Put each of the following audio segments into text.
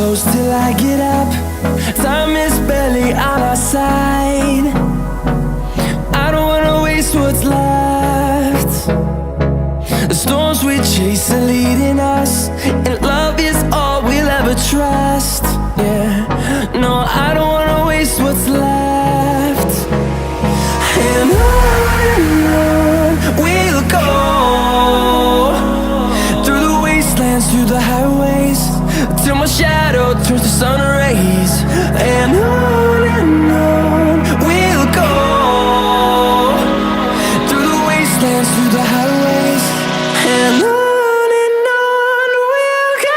close till I get up. Time is barely on our side. I don't wanna waste what's left. The storms we chase are leading us, and love is all we'll ever trust. Yeah, no, I don't wanna waste what's left. And on we'll go, through the wastelands, through the highways, till my shadow turns to sun rays. And on we'll go, through the wastelands, through the highways, and on we'll go.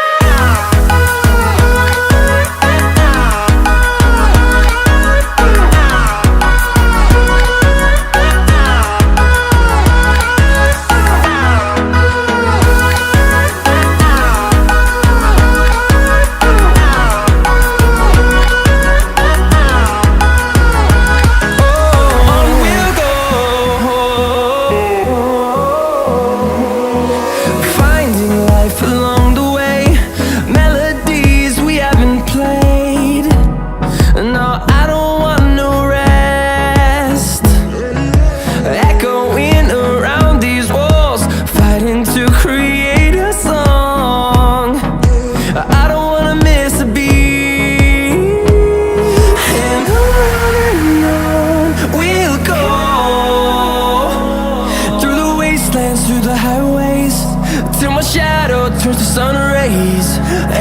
Turns to sun rays,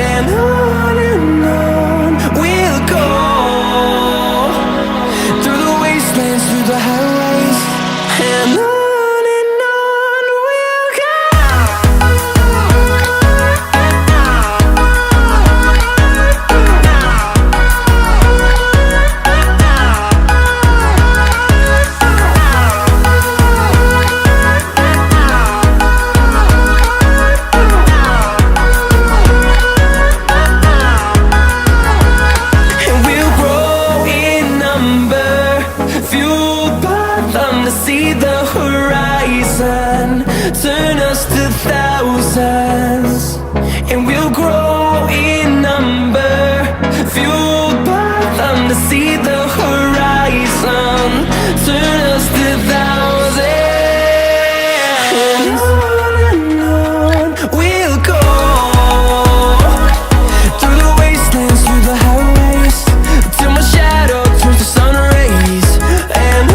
and on we'll go, through the wastelands, through the highways, and on we'll go. See the horizon, turn us to thousands, and we'll grow in number, fueled by them to see the horizon, turn us to thousands. And on we'll go, through the wastelands, through the highways, till my shadow turns to sun rays. And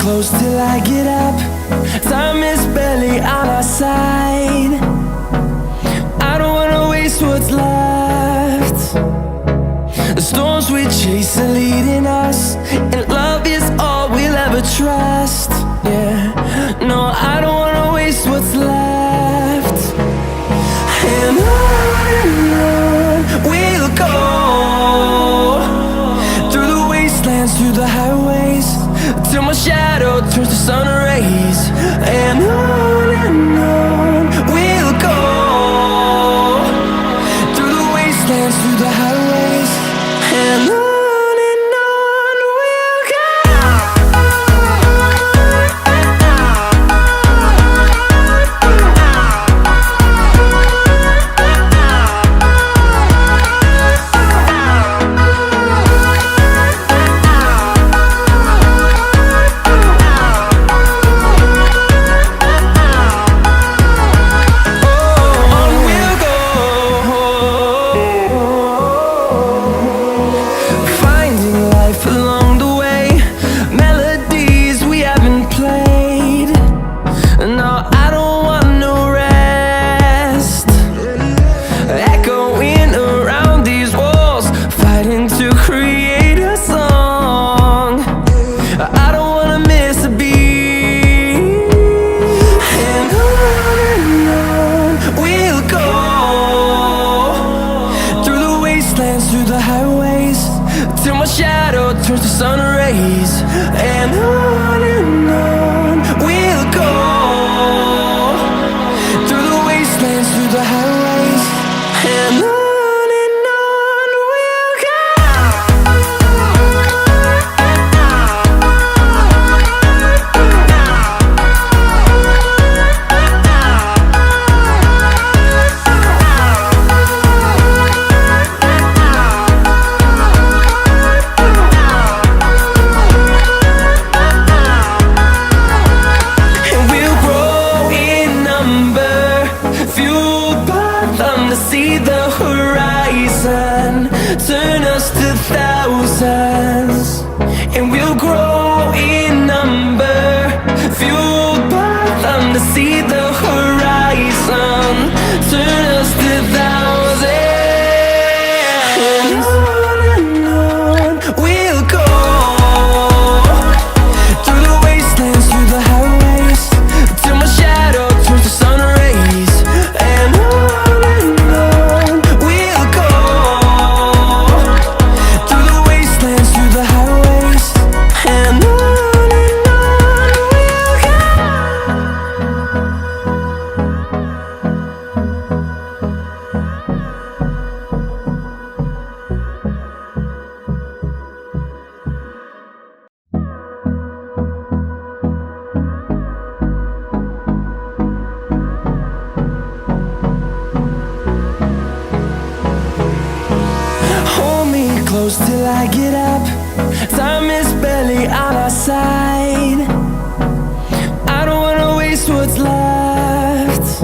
close till I get up. Time is barely on our side. I don't wanna waste what's left. The storms we chase are leading us, and love is all we'll ever trust. Yeah, no, I don't wanna waste what's left. And on we'll go, through the wastelands, through the highways, till my shadow turns to sun rays. And on we'll go, through the wastelands, through the highways, and on horizon, turn us to thousands, and we'll grow in number, fueled by them to see the horizon, turn us to thousands, and on we'll go, through the wastelands, through the highways, till my shadow turns to sun rays, and on we'll go, through the wastelands, through the highways, and on we'll go. Hold me close till I get up. Time is barely on our side. I don't wanna waste what's left.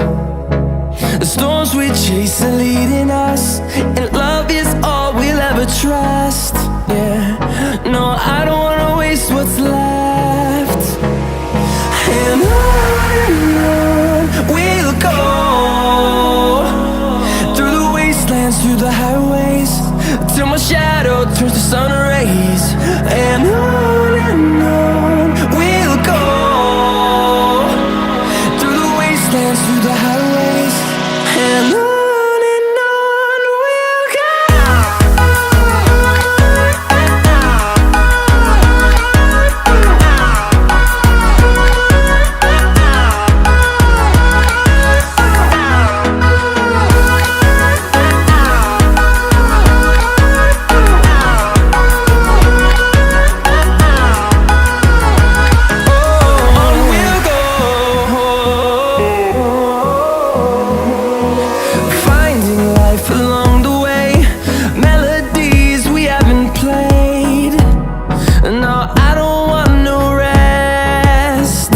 The storms we chase are leading us, and love is all we'll ever trust. Yeah, no, I don't wanna waste what's left. And on we'll go, through the wastelands, through the highways, till my shadow turns to sun rays, and on we'll go, through the wastelands, through the highways, and on we'll go. Finding life along the way, melodies we haven't played. No, I don't want no rest.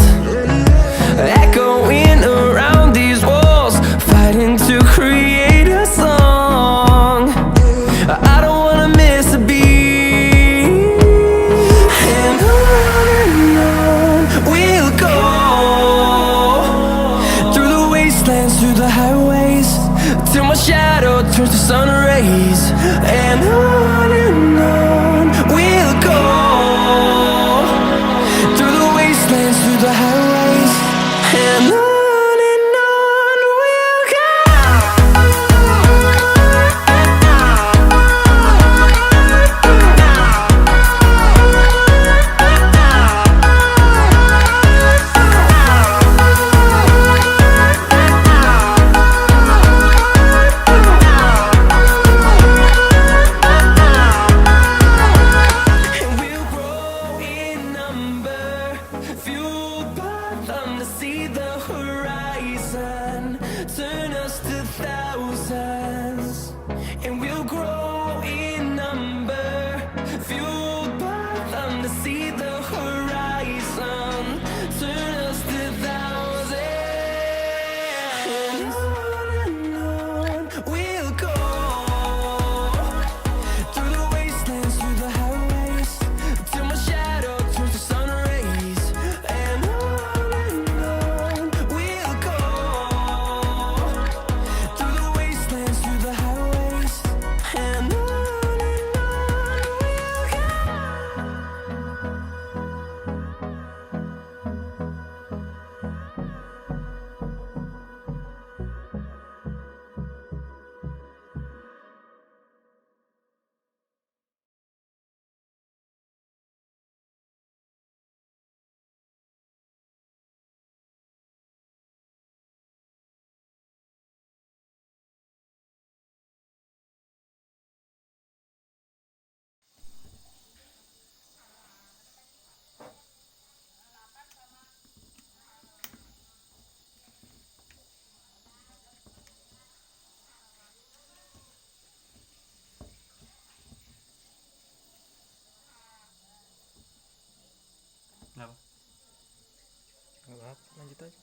Echoing around these walls, fighting to create a song. I don't wanna miss a beat. And on we'll go, through the wastelands, through the highways, till my shadow turns to sun rays, and on we'll go, through the wastelands, through the highways, and on we'll go. And we'll grow in number, fueled by them to see the horizon, turn us to thousands, and we'll grow in number, fueled by them to see the horizon, turn us to thousands, and on we'll go, through the wastelands, through the highways, till my shadow turns to sun rays, and on we'll go, through the wastelands, through the highways, and on we'll go. Kenapa? Nggak apa-apa, lanjut aja.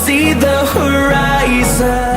see the horizon.